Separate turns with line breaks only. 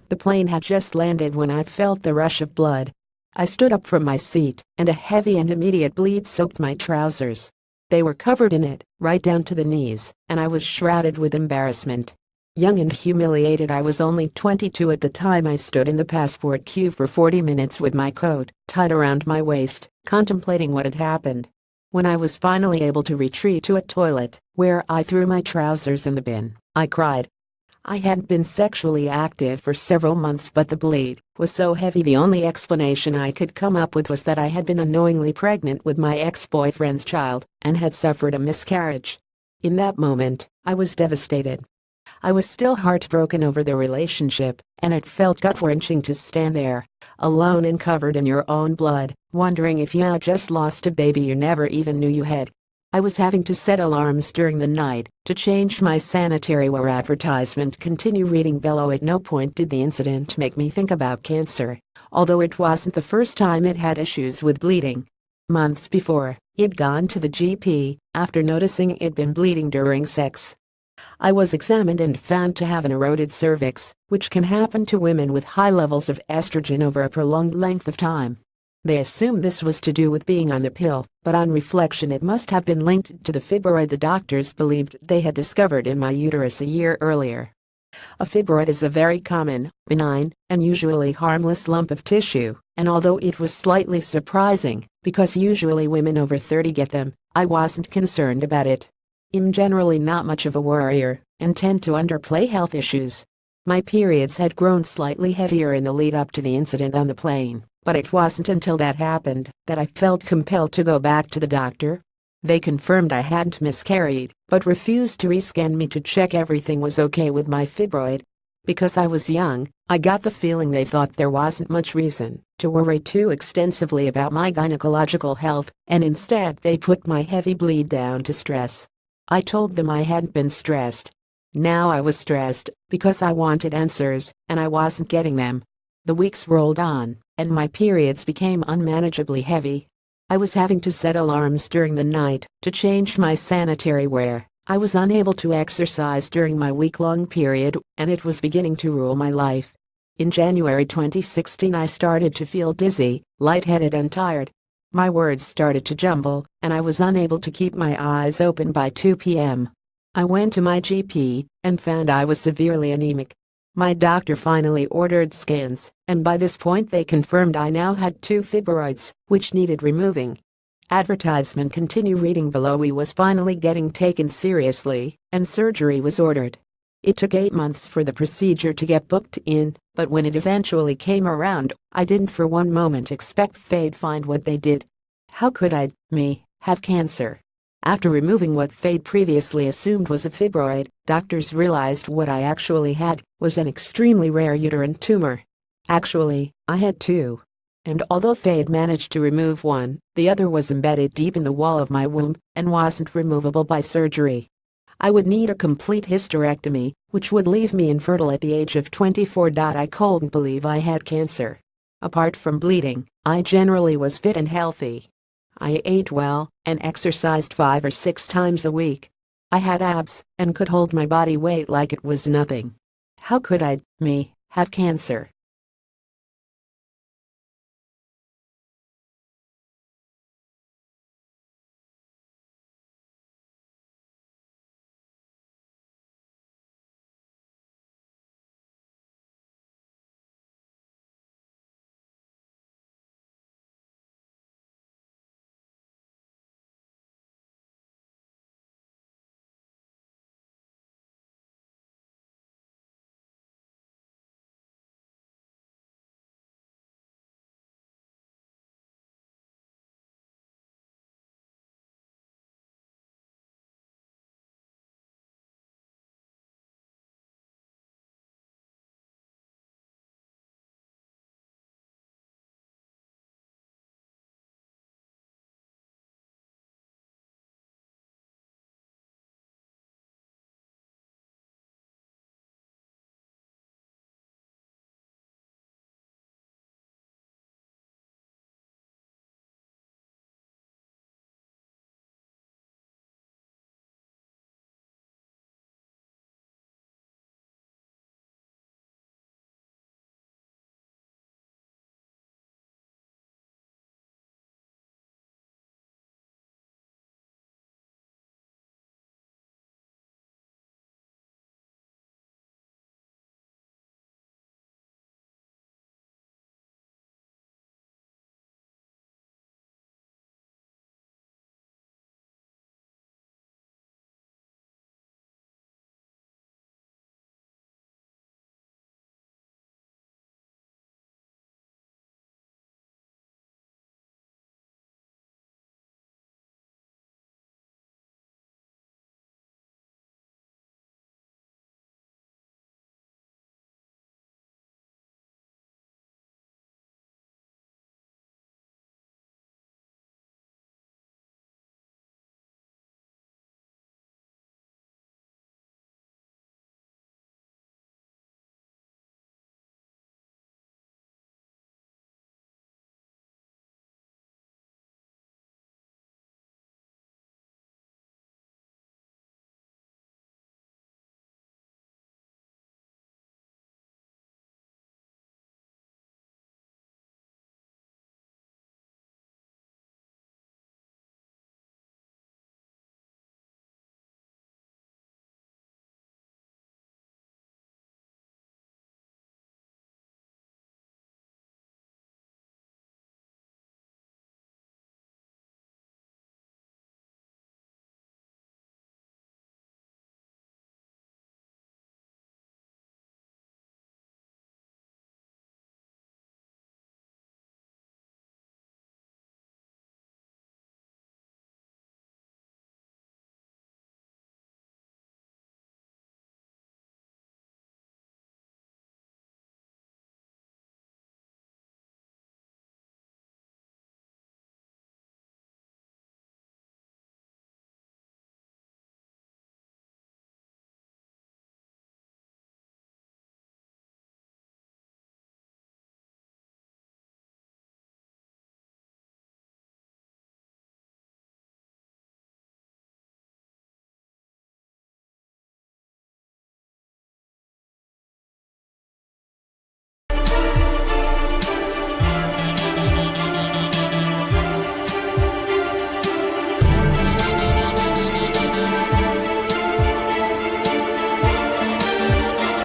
The plane had just landed when I felt the rush of blood. I stood up from my seat, and a heavy and immediate bleed soaked my trousers. They were covered in it, right down to the knees, and I was shrouded with embarrassment. Young and humiliated, I was only 22 at the time. I stood in the passport queue for 40 minutes with my coat tied around my waist, contemplating what had happened. When I was finally able to retreat to a toilet, where I threw my trousers in the bin, I cried. I hadn't been sexually active for several months, but the bleed was so heavy the only explanation I could come up with was that I had been unknowingly pregnant with my ex-boyfriend's child and had suffered a miscarriage. In that moment, I was devastated. I was still heartbroken over the relationship, and it felt gut-wrenching to stand there, alone and covered in your own blood, wondering if you had just lost a baby you never even knew you had. I was having to set alarms during the night to change my sanitary wear. Advertisement continue reading below. At no point did the incident make me think about cancer, although it wasn't the first time it had issues with bleeding. Months before, it'd gone to the GP after noticing it'd been bleeding during sex. I was examined and found to have an eroded cervix, which can happen to women with high levels of estrogen over a prolonged length of time. They assumed this was to do with being on the pill, but on reflection it must have been linked to the fibroid the doctors believed they had discovered in my uterus a year earlier. A fibroid is a very common, benign, and usually harmless lump of tissue, and although it was slightly surprising, because usually women over 30 get them, I wasn't concerned about it. I'm generally not much of a worrier, and tend to underplay health issues. My periods had grown slightly heavier in the lead up to the incident on the plane, but it wasn't until that happened that I felt compelled to go back to the doctor. They confirmed I hadn't miscarried, but refused to rescan me to check everything was okay with my fibroid. Because I was young, I got the feeling they thought there wasn't much reason to worry too extensively about my gynecological health, and instead they put my heavy bleed down to stress. I told them I hadn't been stressed. Now I was stressed because I wanted answers, and I wasn't getting them. The weeks rolled on, and my periods became unmanageably heavy. I was having to set alarms during the night to change my sanitary wear. I was unable to exercise during my week-long period, and it was beginning to rule my life. In January 2016 I started to feel dizzy, lightheaded and tired. My words started to jumble, and I was unable to keep my eyes open by 2 p.m. I went to my GP and found I was severely anemic. My doctor finally ordered scans, and by this point they confirmed I now had 2 fibroids, which needed removing. Advertisement continue reading below. We was finally getting taken seriously, and surgery was ordered. It took 8 months for the procedure to get booked in, but when it eventually came around, I didn't for one moment expect they'd find what they did. How could I, me, have cancer? After removing what they'd previously assumed was a fibroid, doctors realized what I actually had was an extremely rare uterine tumor. Actually, I had 2. And although they'd managed to remove one, the other was embedded deep in the wall of my womb and wasn't removable by surgery. I would need a complete hysterectomy, which would leave me infertile at the age of 24. I couldn't believe I had cancer. Apart from bleeding, I generally was fit and healthy. I ate well and exercised 5 or 6 times a week. I had abs and could hold my body weight like it was nothing. How could I, me, have cancer?